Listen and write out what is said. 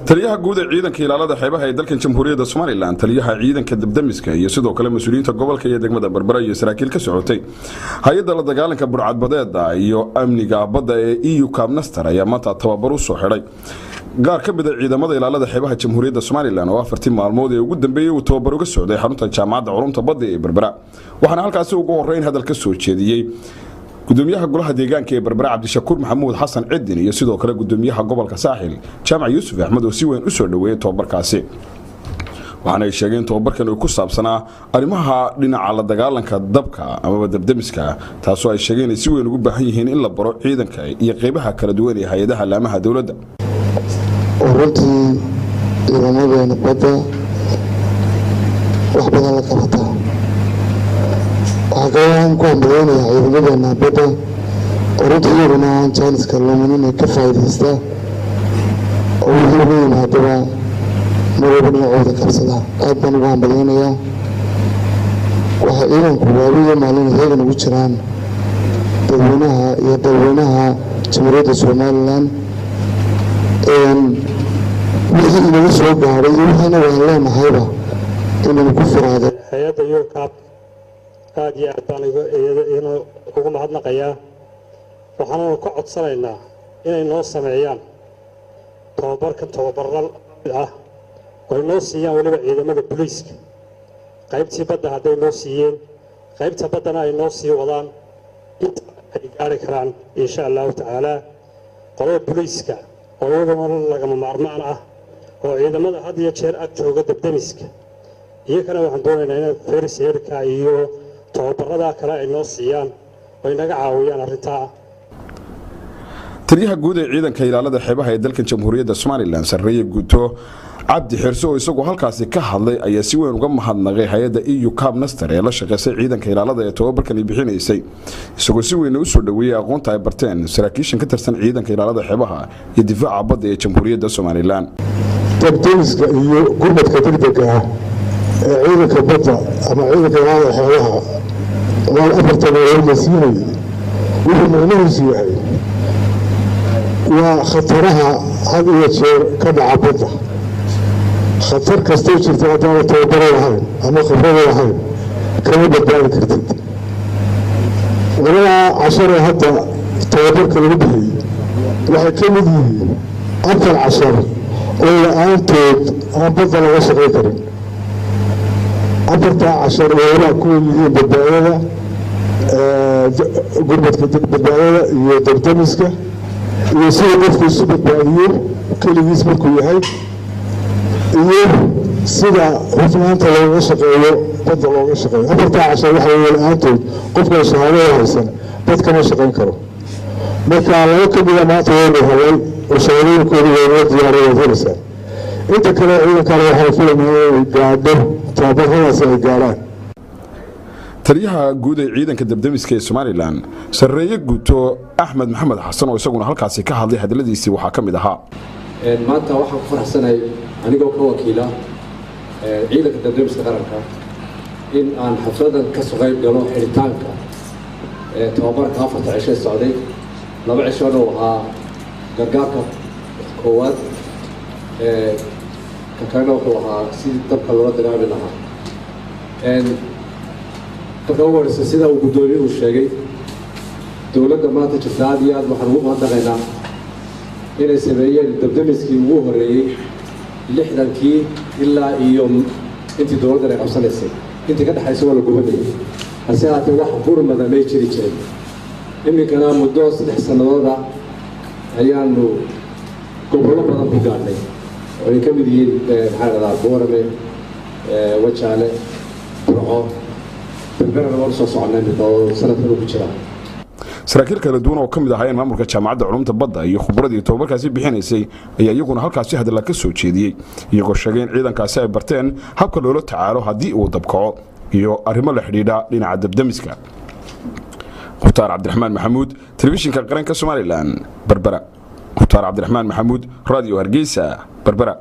taliyaha guud ee ciidanka ilaalada xeebaha ee dalkan Jamhuuriyadda Soomaaliland taliyaha ciidanka dabdamiska iyo sidoo kale mas'uuliyiinta gobolka iyo degmada Berbera iyo saraakiil ka socotay hay'adda la dagaalanka burcadbadeeda iyo amniga badda ee EU Cabnaster ayaa maanta tababar u soo xiray gaar ka mid ah ciidamada ilaalada xeebaha Jamhuuriyadda Soomaaliland oo 40 maalmood ee ugu dambeeyay uu tababar uga socday xarunta jaamacadda culumta badda ee Berbera waxaana halkaas ugu horeyn hadal ka soo jeediyay gudoomiyaha golaha deegaanka ee Berbera Cabdishakuur Maxamuud Xasan Cidin iyo sidoo kale gudoomiyaha gobolka Saaxil Jaamac Yuusuf Axmed oo si weyn u soo dhaweeyay tababarkaasi waxaana ay sheegeen tababarkan uu ku saabsanaa arrimaha dhinaca la dagaalanka dabka ama dabdamiska taasoo ay sheegeen si weyn ugu baahan yihiin in la baro ciidanka iyo qaybaha kala duwan ee hay'adaha laamaha dawladda runtii ciidamadeena badda wax badan la qabata waxaan ku hambaleynayaa ciidamadeena badda runtii iyaguna jaaniska lumin ay ka faa'iidaystaan oo wixii ugu yimaadaba marwalba dhinacooda qabsada aad baan ugu hambaleynayaa waxa ciidanku waawiyo maalin heegan ugu jiraan dadweynaha iyo dalweynaha Jamhuuriyadda Soomaaliland wixii inaga soo gaaray iyo waxayna waan leenahayba inaynu ku furaado hay'adda UCAP aad iyo aad baan ugu mahadnaqayaa waxaanu ka codsanaynaa inay noo sameeyaan tababarro ah oo noo siiyaan waliba ciidamada booliiska qaybtii badda hadday noo siiyeen qaybta baddana ay noo sii wadaan inta ay gaari karaan insha allahu tacaala qolada booliiska oo iyaguna lagama maarmaan ah oo ciidamada had iyo jeer ag jooga dabdamiska iyagana waxaan doonaynaa inay feeriseerka iyo tababarada kale ay noo siiyaan oo inaga caawiyaan arrintaa taliyaha guud ee ciidanka ilaalada xeebaha ee dalkan Jamhuuriyadda Soomaaliland Sarreeye Guuto Cabdi Xirso oo isagu halkaasi ka hadlay ayaa si weyn uga mahadnaqay hay'adda EU Cabnaster ee la shaqeysay ciidanka ilaalada ee tababarkan ay bixinaysay isagoo si weyn u soo dhaweeyay aqoonta ay barteen saraakiishan ka tirsan ciidanka ilaalada xeebaha iyo difaaca badda ee Jamhuuriyadda Soomaaliland dabdamiska iyo gurmadka degdega ah ee ciidanka badda ama ciidanka ilaalada xeebaha waa afartan oo la siiyay wuxuu macnihiisu yahay waa khataraha had iyo jeer ka dhaca badda khatar kastoo jirta haddaan tababar lahayn ama khibrad lahayn kama badbaadi kartid labada cashar ee hadda tababarka lagu bixiyey waxay ka mid yihiin 4 cashar oo la'aantood aan badda laga shaqayn karin 4 cashar oo walaal ku yihiin badbaadada gurmadka badbaadada iyo dabdamiska iyo sida qofku isu badbaadiyo keligiis markuu yahay iyo sida hufnaanta looga shaqeeyo badda looga shaqeeyo 4 cashar waxa weeye la'aantood qofka shahaado haysan dad kama shaqayn karo marka laga kamida maanta waa helay oo shahaadooyinkooda waa diyaariyay helaysaa inta kale ciidankana waxay filamayaan gaadho tababaradaas ay gaaraan taliyaha guud ee ciidanka dabdamiska ee Soomaaliland Sarreeye Guuto Axmed Maxamed Xasan oo isaguna halkaasi ka hadlay hadaladiisii waxa kamid ahaa maanta waxaan ku faraxsanahay anigoo ka wakiila ciidanka dabdamiska qaranka in aan xafladan ka soo qayb galo xiritaanka tababarka 4 cisho socday 2 cisho oo ahaa gargaarka koowaad ka kalena wuxuu ahaa si dabka loola dagaali lahaa marka ugu horeysa sida uu gudoomiyuhu sheegay dowladda maanta jirta aad iyo aad waxaan ugu mahadnaqaynaa inay sameeyeen dabdamiskii ugu horeeyey 60kii ilaa iyo intii dowladdan ay qabsanaysay intii ka dhaxaysa waa la gubanayay hase haatee wax burmada may jiri jiray iminkana muddo 3 sanadooda ayaanu gobollo badan ku gaadhnay oo ay ka mid yihiin maxaa la dhahaa Boorame Wajaale Burco Berbera oo soo soconay oo sanadkan ku jira saraakiil kala duwan oo kamid ahaayeen maamulka jaamacadda culumta badda iyo khibradii tababarkaasi bixinaysay ayaa iyaguna halkaasi hadal ka soo jeediyay iyagoo sheegay in ciidankaasi ay barteen habka loola tacaalo haddii uu dabkaco iyo arrimo la xidhiidha dhinaca dabdamiska Mukhtaar Cabdiraxmaan Maxamuud telefishinka qaranka Soomaaliland Berbera Mukhtaar Cabdiraxmaan Maxamuud Radio Hargeysa Berbera